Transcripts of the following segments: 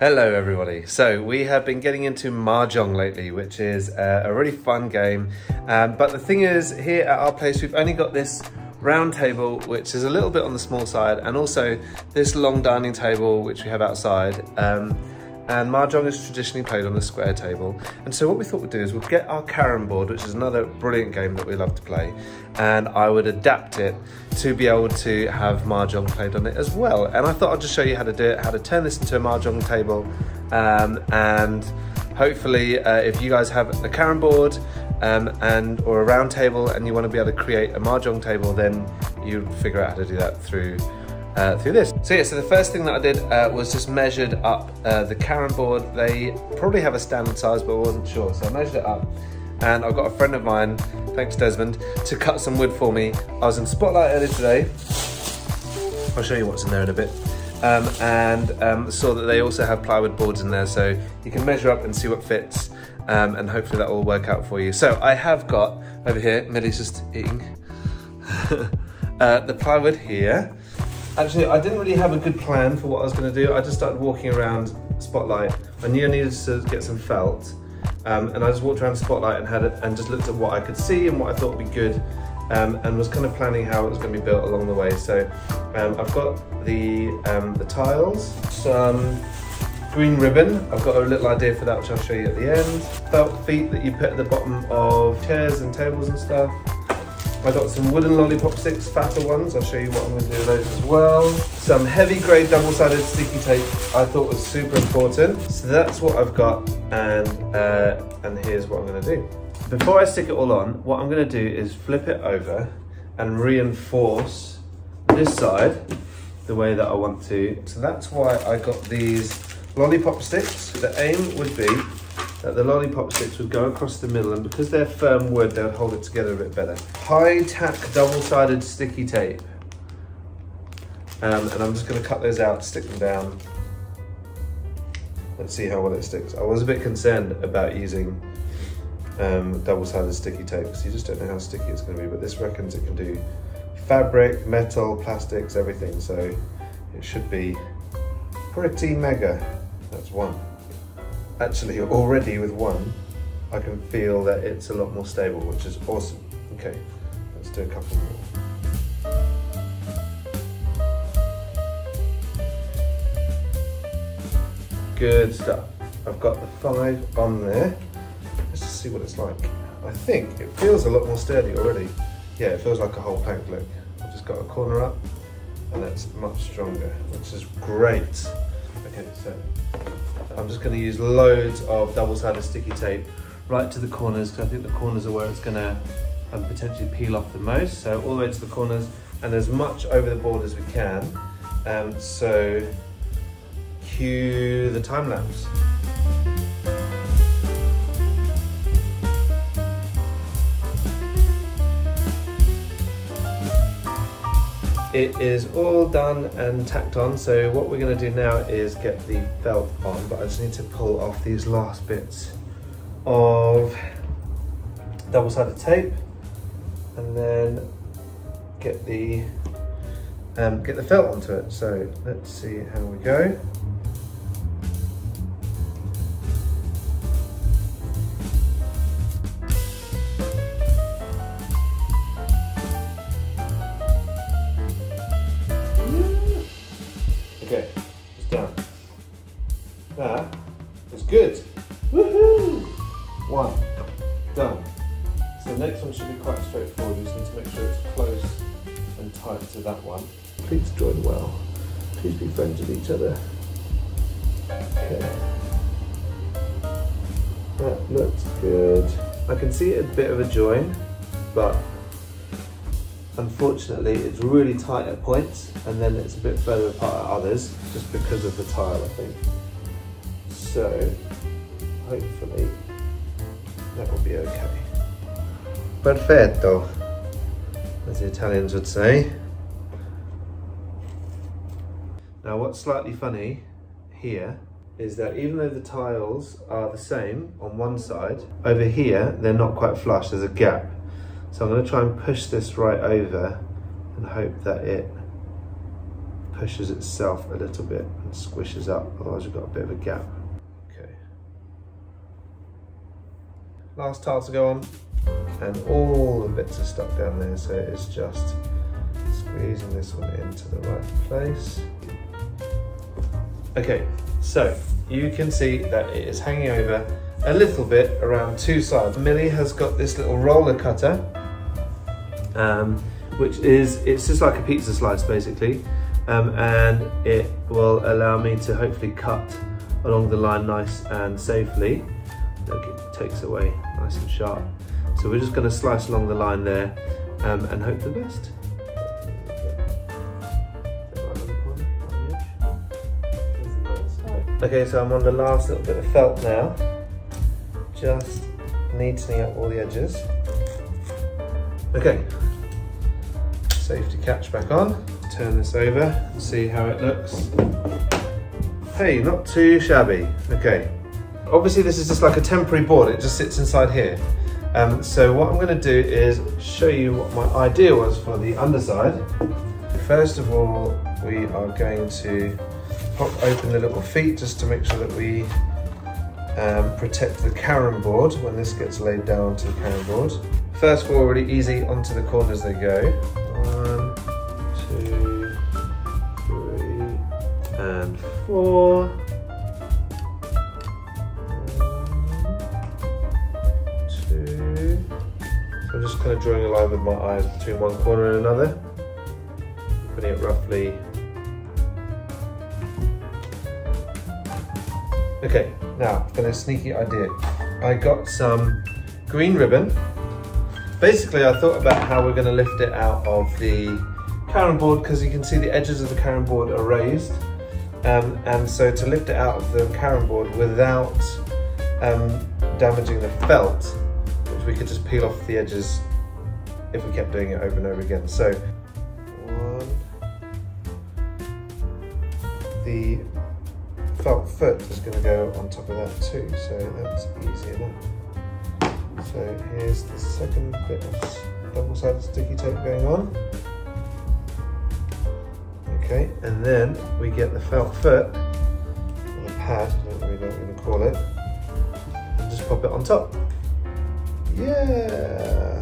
Hello everybody. So we have been getting into Mahjong lately, which is a really fun game. But the thing is, here at our place, we've only got this round table, which is a little bit on the small side, and also this long dining table, which we have outside. And Mahjong is traditionally played on the square table. And so what we thought we'd do is we'll get our carrom board, which is another brilliant game that we love to play, and I would adapt it to be able to have Mahjong played on it as well. And I thought I'd just show you how to do it, how to turn this into a Mahjong table. And hopefully if you guys have a carrom board or a round table and you want to be able to create a Mahjong table, then you figure out how to do that through this. So yeah, so the first thing that I did was just measured up the carrom board. They probably have a standard size, but I wasn't sure. So I measured it up, and I've got a friend of mine, thanks Desmond, to cut some wood for me. I was in Spotlight earlier today. I'll show you what's in there in a bit. And saw that they also have plywood boards in there, so you can measure up and see what fits, and hopefully that will work out for you. So I have got, over here, Millie's just eating, the plywood here. Actually, I didn't really have a good plan for what I was going to do. I just started walking around Spotlight. I knew I needed to get some felt, and I just walked around Spotlight and just looked at what I could see and what I thought would be good, and was kind of planning how it was going to be built along the way. So I've got the tiles, some green ribbon. I've got a little idea for that, which I'll show you at the end. Felt feet that you put at the bottom of chairs and tables and stuff. I got some wooden lollipop sticks, fatter ones. I'll show you what I'm going to do with those as well. Some heavy grade double-sided sticky tape I thought was super important. So that's what I've got, and here's what I'm going to do. Before I stick it all on, what I'm going to do is flip it over and reinforce this side the way that I want to. So that's why I got these lollipop sticks. The aim would be that the lollipop sticks would go across the middle, and because they're firm wood, they'll hold it together a bit better. High tack double-sided sticky tape. And I'm just going to cut those out, stick them down. Let's see how well it sticks. I was a bit concerned about using double-sided sticky tape, because you just don't know how sticky it's going to be, but this reckons it can do fabric, metal, plastics, everything, so it should be pretty mega. That's one. Actually, already with one, I can feel that it's a lot more stable, which is awesome. Okay, let's do a couple more. Good stuff. I've got the 5 on there. Let's just see what it's like. I think it feels a lot more sturdy already. Yeah, it feels like a whole plank, look. I've just got a corner up, and that's much stronger, which is great. Okay, so I'm just going to use loads of double-sided sticky tape right to the corners, because I think the corners are where it's going to potentially peel off the most. So all the way to the corners, and as much over the board as we can. So cue the time lapse. It is all done and tacked on, so what we're going to do now is get the felt on, but I just need to pull off these last bits of double-sided tape, and then get the felt onto it. So let's see how we go. Okay, it's done. That is good. Woohoo! 1, done. So the next one should be quite straightforward. We just need to make sure it's close and tight to that one. Please join well. Please be friends with each other. Okay. That looks good. I can see a bit of a join, but unfortunately, it's really tight at points, and then it's a bit further apart at others, just because of the tile, I think. So, hopefully, that will be okay. Perfetto, as the Italians would say. Now, what's slightly funny here is that even though the tiles are the same on one side, over here, they're not quite flush, there's a gap. So I'm going to try and push this right over and hope that it pushes itself a little bit and squishes up, otherwise you've got a bit of a gap. Okay. Last tile to go on, and all the bits are stuck down there, so it's just squeezing this one into the right place. Okay, so you can see that it is hanging over a little bit around two sides. Millie has got this little roller cutter, which is, it's just like a pizza slice basically, and it will allow me to hopefully cut along the line nice and safely. Look, it takes away nice and sharp. So we're just going to slice along the line there and hope for the best. Okay, so I'm on the last little bit of felt now. Just neatening up all the edges. Okay, safety catch back on. Turn this over and see how it looks. Hey, not too shabby. Okay, obviously this is just like a temporary board, it just sits inside here. So what I'm going to do is show you what my idea was for the underside. First of all, we are going to pop open the little feet just to make sure that we protect the carom board when this gets laid down onto the carom board. First four really easy, onto the corners they go. 1, 2, 3, and 4. 1, 2. So I'm just kind of drawing a line with my eyes between one corner and another, putting it roughly. Okay, now I've got a sneaky idea. I got some green ribbon. Basically, I thought about how we're going to lift it out of the carom board, because you can see the edges of the carom board are raised. And so to lift it out of the carom board without damaging the felt, which we could just peel off the edges if we kept doing it over and over again. So, the felt foot is going to go on top of that too, so that's easy enough. So here's the second bit of double-sided sticky tape going on. Okay, and then we get the felt foot, or the pad, I don't really know what we're going to call it, and just pop it on top. Yeah!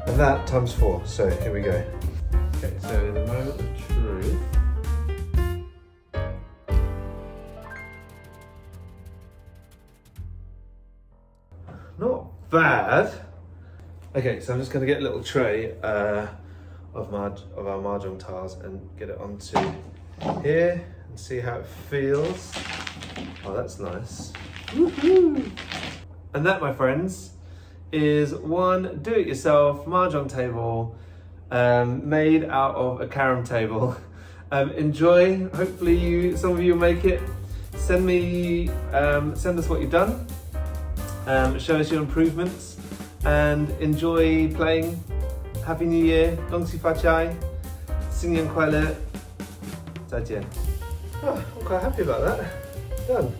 And that times 4, so here we go. Okay, so the moment of truth. Not bad. Okay, so I'm just going to get a little tray of our Mahjong tiles and get it onto here and see how it feels. Oh, that's nice. Woohoo! And that, my friends, is one do-it-yourself Mahjong table made out of a carom table. Enjoy. Hopefully, some of you will make it. Send us what you've done. Show us your improvements and enjoy playing. Happy New Year, Long Si Fa Chai, 新年快乐，再见. Oh, I'm quite happy about that. Done.